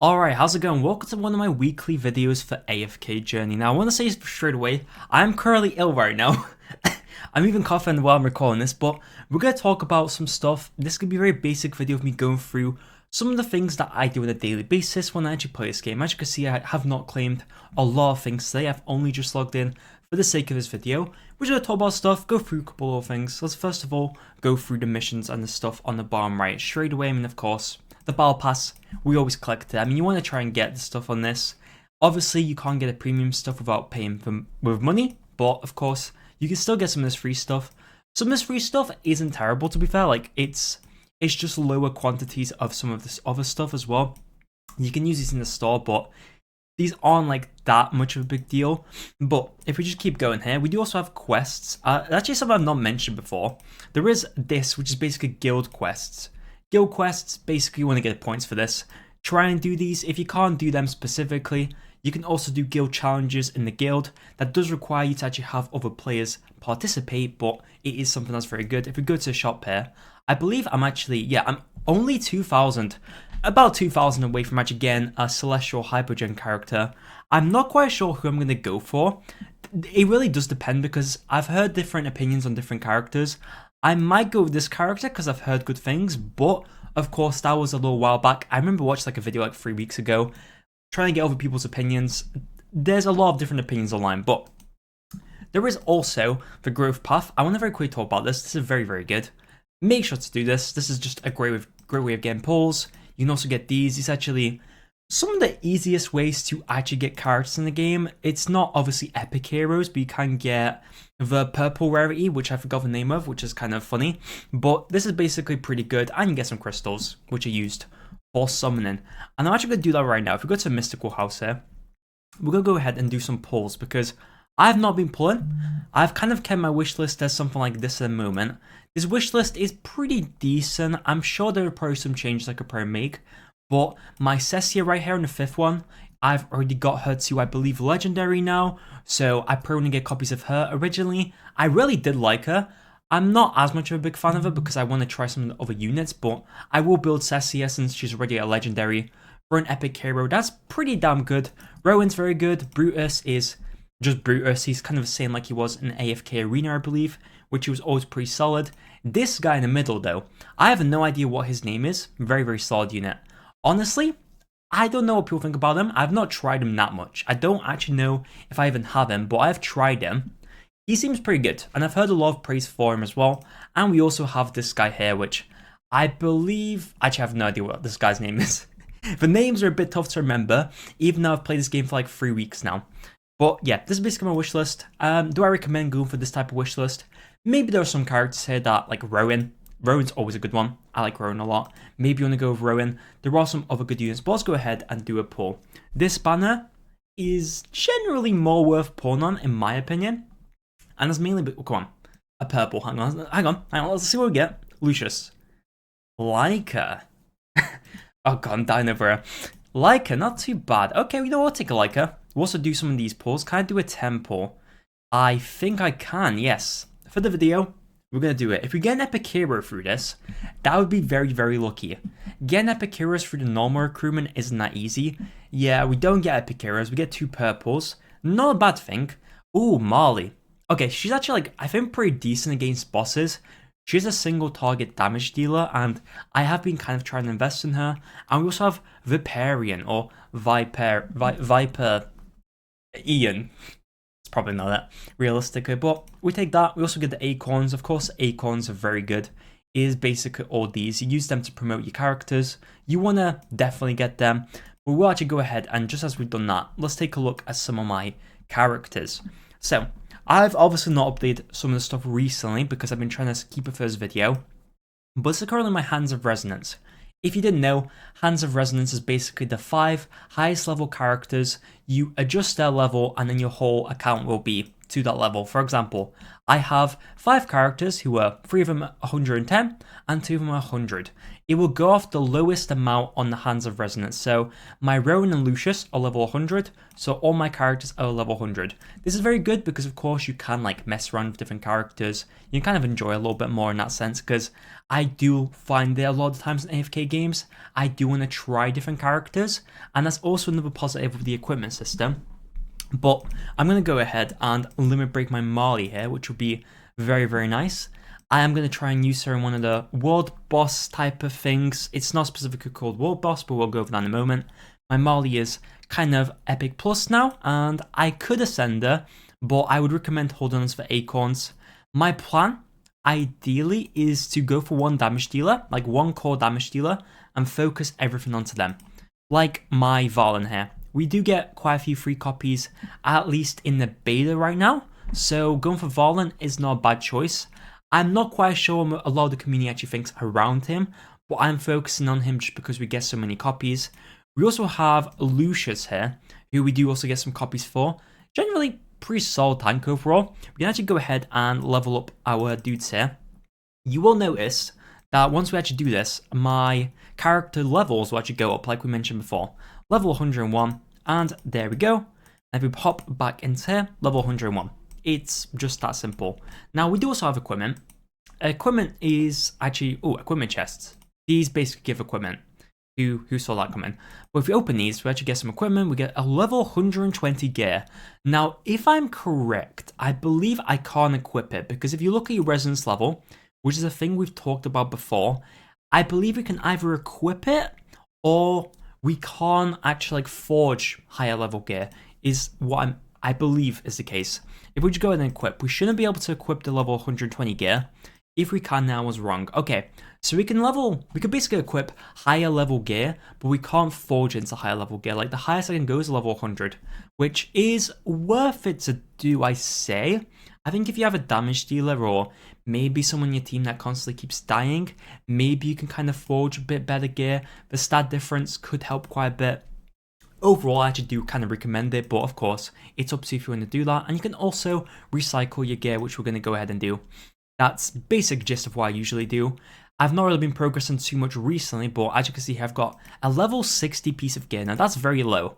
Alright, how's it going? Welcome to one of my weekly videos for AFK Journey. Now, I want to say straight away, I'm currently ill right now. I'm even coughing while I'm recording this, but we're going to talk about some stuff. This could be a very basic video of me going through some of the things that I do on a daily basis when I actually play this game. As you can see, I have not claimed a lot of things today. I've only just logged in for the sake of this video. We're going to talk about stuff, go through a couple of things. Let's first of all go through the missions and the stuff on the bottom right straight away. I mean, of course, the battle pass, we always collect it. I mean, you want to try and get the stuff on this. Obviously, you can't get the premium stuff without paying with money, but of course, you can still get some of this free stuff. Some of this free stuff isn't terrible, to be fair. Like, it's just lower quantities of some of this other stuff as well. You can use these in the store, but these aren't like that much of a big deal. But if we just keep going here, we do also have quests. Actually, something I've not mentioned before. There is this, which is basically guild quests. Guild quests, basically you want to get points for this. Try and do these. If you can't do them specifically, you can also do guild challenges in the guild. That does require you to actually have other players participate, but it is something that's very good. If we go to the shop here, I believe I'm only 2,000, about 2,000 away from actually getting a Celestial Hypergen character. I'm not quite sure who I'm going to go for. It really does depend because I've heard different opinions on different characters. I might go with this character because I've heard good things, but of course that was a little while back. I remember watching like a video like 3 weeks ago, trying to get other people's opinions. There's a lot of different opinions online, but there is also the growth path. I want to very quickly talk about this. This is very, very good. Make sure to do this. This is just a great way of getting pulls. You can also get these. It's actually some of the easiest ways to actually get characters in the game. It's not obviously epic heroes, but you can get the purple rarity, which I forgot the name of, which is kind of funny. But this is basically pretty good. And you get some crystals, which are used for summoning. And I'm actually going to do that right now. If we go to a mystical house here, we're going to go ahead and do some pulls because I have not been pulling. I've kind of kept my wish list as something like this at the moment. This wish list is pretty decent. I'm sure there are probably some changes I could probably make. But my Cessia right here in the 5th one, I've already got her to, I believe, Legendary now. So I probably want to get copies of her. Originally, I really did like her. I'm not as much of a big fan of her because I want to try some of the other units. But I will build Cessia since she's already a Legendary. For an epic hero, that's pretty damn good. Rowan's very good. Brutus is just Brutus. He's kind of the same like he was in AFK Arena, I believe, which he was always pretty solid. This guy in the middle, though, I have no idea what his name is. Very, very solid unit. Honestly, I don't know what people think about him. I've not tried him that much. I don't actually know if I even have him, but I've tried him. He seems pretty good, and I've heard a lot of praise for him as well. And we also have this guy here, which I believe... Actually, I have no idea what this guy's name is. The names are a bit tough to remember, even though I've played this game for like 3 weeks now. But yeah, this is basically my wish list. Do I recommend going for this type of wish list? Maybe there are some characters here that, like Rowan. Rowan's always a good one. I like Rowan a lot. Maybe you want to go with Rowan. There are some other good units, but let's go ahead and do a pull. This banner is generally more worth pulling on, in my opinion. And it's mainly, come on, a purple. Hang on. Let's see what we get. Lucius. Leica. Oh god, I'm dying over her. Leica, not too bad. Okay, you know what? I'll take a Leica. We'll also do some of these pulls. Can I do a 10 pull? I think I can, yes. For the video, we're going to do it. If we get an epic hero through this, that would be very, very lucky. Getting epic heroes through the normal recruitment isn't that easy. Yeah, we don't get epic heroes. We get 2 purples. Not a bad thing. Ooh, Marley. Okay, she's actually, like, I think pretty decent against bosses. She's a single target damage dealer, and I have been kind of trying to invest in her. And we also have Viperian, or Viper Ian. It's probably not that realistically, but we take that. We also get the acorns. Of course, acorns are very good. It is basically all these. You use them to promote your characters. You want to definitely get them. But we'll actually go ahead and just as we've done that, let's take a look at some of my characters. So, I've obviously not updated some of the stuff recently because I've been trying to keep it for this video. But this is currently my Hands of Resonance. If you didn't know, Hands of Resonance is basically the 5 highest level characters. You adjust their level and then your whole account will be to that level. For example, I have 5 characters who are 3 of them 110 and 2 of them are 100. it will go off the lowest amount on the Hands of Resonance. So my Rowan and Lucius are level 100, so all my characters are level 100. This is very good because of course you can like mess around with different characters. You can kind of enjoy a little bit more in that sense, because I do find that a lot of times in AFK games, I do want to try different characters, and that's also another positive of the equipment system. But I'm going to go ahead and limit break my Marley here, which will be very, very nice. I am going to try and use her in one of the world boss type of things. It's not specifically called world boss, but we'll go over that in a moment. My Marley is kind of epic plus now, and I could ascend her, but I would recommend holding on for acorns. My plan, ideally, is to go for one damage dealer, like one core damage dealer, and focus everything onto them. Like my Valen here. We do get quite a few free copies, at least in the beta right now, so going for Valen is not a bad choice. I'm not quite sure a lot of the community actually thinks around him, but I'm focusing on him just because we get so many copies. We also have Lucius here, who we do also get some copies for. Generally, pretty solid tank overall. We can actually go ahead and level up our dudes here. You will notice that once we actually do this, my character levels will actually go up, like we mentioned before. Level 101, and there we go. And if we pop back into here, level 101. It's just that simple. Now, we do also have equipment. Equipment is actually, equipment chests. These basically give equipment. Who saw that coming? But if we open these, we actually get some equipment. We get a level 120 gear. Now, if I'm correct, I believe I can't equip it, because if you look at your resonance level, which is a thing we've talked about before, I believe we can either equip it or we can't actually like forge higher level gear, is what I believe is the case. If we just go ahead and equip, we shouldn't be able to equip the level 120 gear. If we can now, I was wrong. Okay, so we can basically equip higher level gear, but we can't forge into higher level gear. Like the highest I can go is level 100, which is worth it to do, I say. I think if you have a damage dealer or maybe someone in your team that constantly keeps dying, maybe you can kind of forge a bit better gear. The stat difference could help quite a bit. Overall, I actually do kind of recommend it, but of course, it's up to you if you want to do that. And you can also recycle your gear, which we're going to go ahead and do. That's basic gist of what I usually do. I've not really been progressing too much recently, but as you can see, I've got a level 60 piece of gear. Now, that's very low.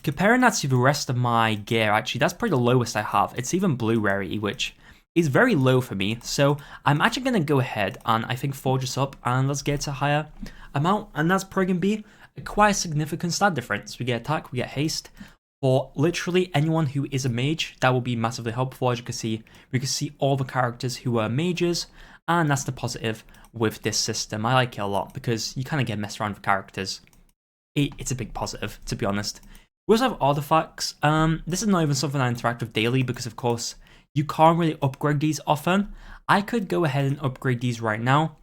Comparing that to the rest of my gear, actually, that's probably the lowest I have. It's even blue rarity, which is very low for me. So I'm actually going to go ahead and I think forge this up and let's get to a higher amount. And that's probably going to be quite a significant stat difference. We get attack, we get haste. For literally anyone who is a mage, that will be massively helpful. As you can see, we can see all the characters who are mages, and that's the positive with this system. I like it a lot because you kind of get messed around with characters. It's a big positive, to be honest. We also have artifacts. This is not even something I interact with daily because, of course, you can't really upgrade these often. I could go ahead and upgrade these right now,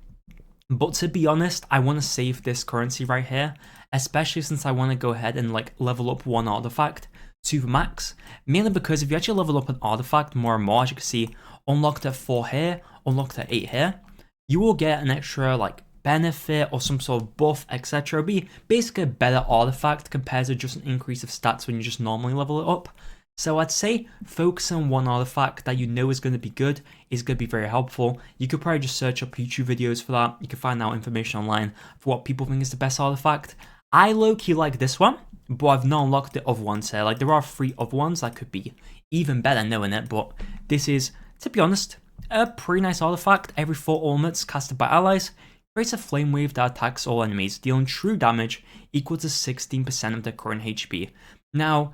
but to be honest, I want to save this currency right here, especially since I want to go ahead and like level up one artifact to the max. Mainly because if you actually level up an artifact more and more, as you can see, unlocked at 4 here, unlocked at 8 here, you will get an extra like benefit or some sort of buff, etc. It'll be basically a better artifact compared to just an increase of stats when you just normally level it up. So I'd say focus on one artifact that you know is going to be good, is going to be very helpful. You could probably just search up YouTube videos for that. You can find out information online for what people think is the best artifact. I low-key like this one, but I've not unlocked the other ones here. Like there are 3 other ones that could be even better knowing it, but this is, to be honest, a pretty nice artifact. Every 4 ultimates casted by allies creates a flame wave that attacks all enemies, dealing true damage equal to 16% of their current HP. Now,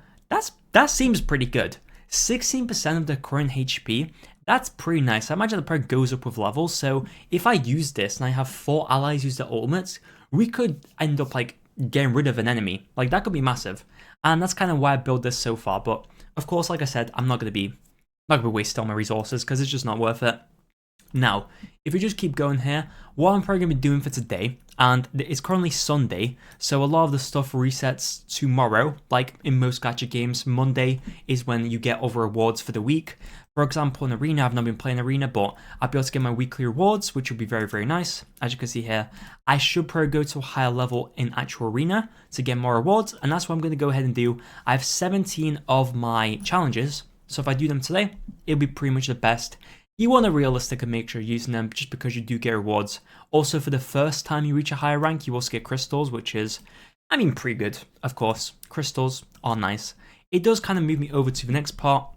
that seems pretty good. 16% of the current HP, that's pretty nice. I imagine the perk goes up with levels, so if I use this and I have 4 allies use their ultimates, we could end up like getting rid of an enemy. Like that could be massive. And that's kind of why I built this so far, but of course, like I said, I'm not going to be wasting all my resources because it's just not worth it. Now, if we just keep going here, what I'm probably going to be doing for today, and it's currently Sunday, so a lot of the stuff resets tomorrow, like in most gacha games. Monday is when you get other rewards for the week. For example, in Arena, I've not been playing Arena, but I'll be able to get my weekly rewards, which will be very, very nice. As you can see here, I should probably go to a higher level in actual Arena to get more rewards, and that's what I'm going to go ahead and do. I have 17 of my challenges, so if I do them today, it'll be pretty much the best you want to realistic and make sure you're using them just because you do get rewards. Also, for the first time you reach a higher rank, you also get crystals, which is, I mean, pretty good, of course. Crystals are nice. It does kind of move me over to the next part.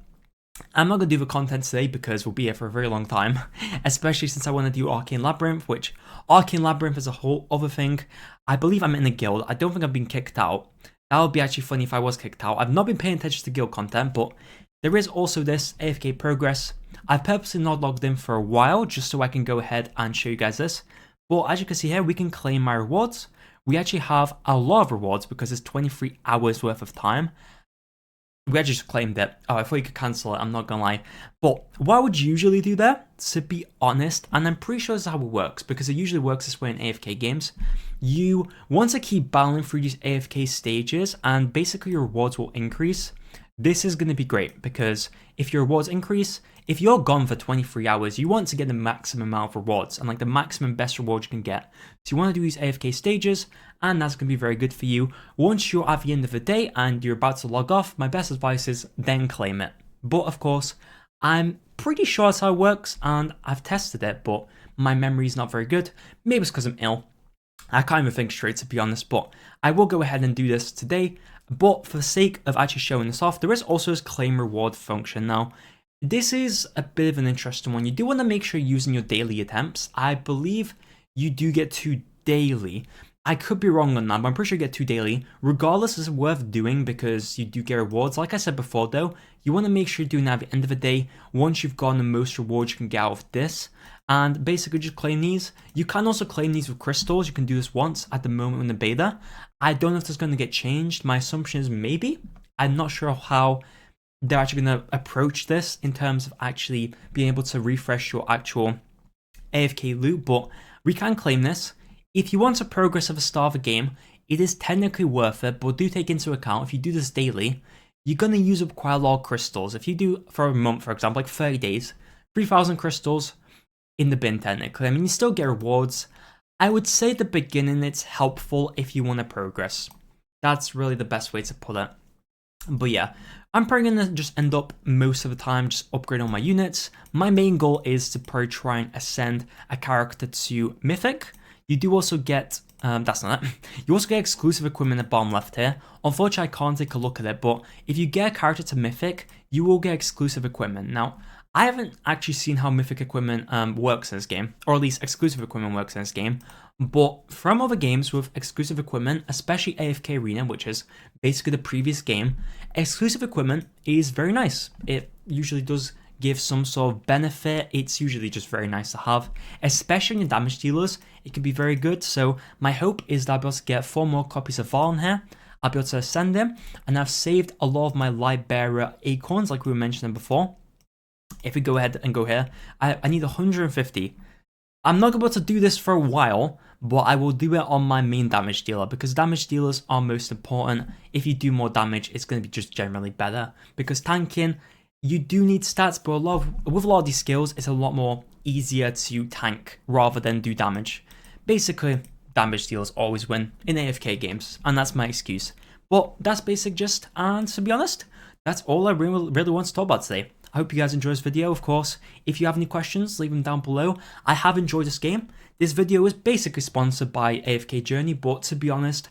I'm not going to do the content today because we'll be here for a very long time, especially since I want to do Arcane Labyrinth, which Arcane Labyrinth is a whole other thing. I believe I'm in a guild. I don't think I've been kicked out. That would be actually funny if I was kicked out. I've not been paying attention to guild content, but there is also this AFK progress. I've purposely not logged in for a while just so I can go ahead and show you guys this. But as you can see here, we can claim my rewards. We actually have a lot of rewards because it's 23 hours worth of time. We actually just claimed it. Oh, I thought you could cancel it, I'm not gonna lie. But what I would usually do there, to be honest, and I'm pretty sure this is how it works, because it usually works this way in AFK games, you want to keep battling through these AFK stages, and basically your rewards will increase. This is going to be great, because if your rewards increase, if you're gone for 23 hours, you want to get the maximum amount of rewards, and like the maximum best reward you can get. So you want to do these AFK stages, and that's going to be very good for you. Once you're at the end of the day and you're about to log off, my best advice is then claim it. But of course, I'm pretty sure that's how it works, and I've tested it, but my memory is not very good. Maybe it's because I'm ill. I can't even think straight, to be honest, but I will go ahead and do this today. But for the sake of actually showing this off, there is also this claim reward function. Now, this is a bit of an interesting one. You do want to make sure you're using your daily attempts. I believe you do get 2 daily. I could be wrong on that, but I'm pretty sure you get 2 daily. Regardless, it's worth doing because you do get rewards. Like I said before though, you want to make sure you're doing that at the end of the day once you've gotten the most rewards you can get out of this. And basically just claim these. You can also claim these with crystals. You can do this once at the moment in the beta. I don't know if this is going to get changed. My assumption is maybe. I'm not sure how they're actually going to approach this in terms of actually being able to refresh your actual AFK loot, but we can claim this. If you want to progress at the start of a game, it is technically worth it, but do take into account if you do this daily, you're going to use up quite a lot of crystals. If you do for a month, for example, like 30 days, 3,000 crystals in the bin technically. I mean, you still get rewards. I would say at the beginning it's helpful if you want to progress. That's really the best way to put it. But yeah, I'm probably going to just end up most of the time just upgrade all my units. My main goal is to probably try and ascend a character to Mythic. You do also get, that's not it, you also get exclusive equipment at the bottom left here. Unfortunately, I can't take a look at it, but if you get a character to Mythic, you will get exclusive equipment. Now, I haven't actually seen how Mythic equipment works in this game, or at least exclusive equipment works in this game, but from other games with exclusive equipment, especially AFK Arena, which is basically the previous game, exclusive equipment is very nice. It usually does give some sort of benefit. It's usually just very nice to have, especially in your damage dealers. It can be very good. So my hope is that I'll be able to get 4 more copies of Val in here. I'll be able to ascend them, and I've saved a lot of my light bearer acorns like we were mentioning before. If we go ahead and go here, I need 150. I'm not able to do this for a while, but I will do it on my main damage dealer because damage dealers are most important. If you do more damage, it's going to be just generally better because tanking, you do need stats, but with a lot of these skills, it's a lot more easier to tank rather than do damage. Basically, damage dealers always win in AFK games, and that's my excuse. But that's basic gist, and to be honest, that's all I really want to talk about today. I hope you guys enjoyed this video. Of course, if you have any questions, leave them down below. I have enjoyed this game. This video is basically sponsored by AFK Journey, but to be honest,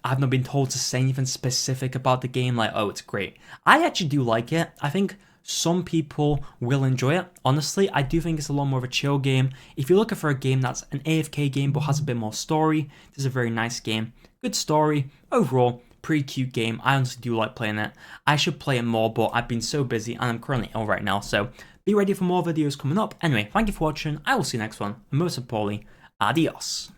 I've not been told to say anything specific about the game, like, oh, it's great. I actually do like it. I think some people will enjoy it. Honestly, I do think it's a lot more of a chill game. If you're looking for a game that's an AFK game but has a bit more story, this is a very nice game. Good story. Overall, pretty cute game. I honestly do like playing it. I should play it more, but I've been so busy and I'm currently ill right now, so be ready for more videos coming up. Anyway, thank you for watching. I will see you next one. And most importantly, adios.